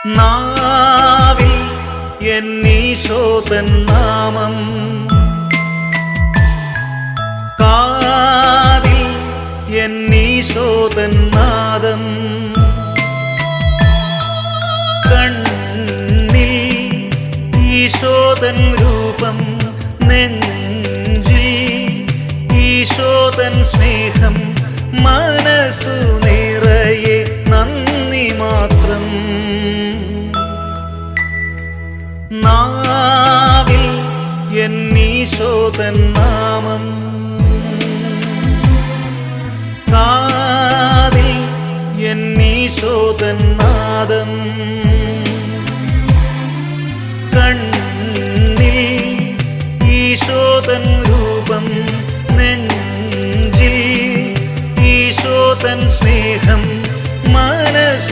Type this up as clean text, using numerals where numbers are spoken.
നാവിൽ എന്നീശോതൻ നാമം, കാതിൽ എന്നീശോതൻ നാദം, കണ്ണിൽ ഈശോതൻ രൂപം, നെഞ്ചിൽ ഈശോതൻ സ്നേഹം, മനസ്സു നിറയെ നന്ദി മാത്രം. നാവിൽ എന്നീശോതൻ നാമം, കാതിൽ എന്നീശോതൻ നാദം.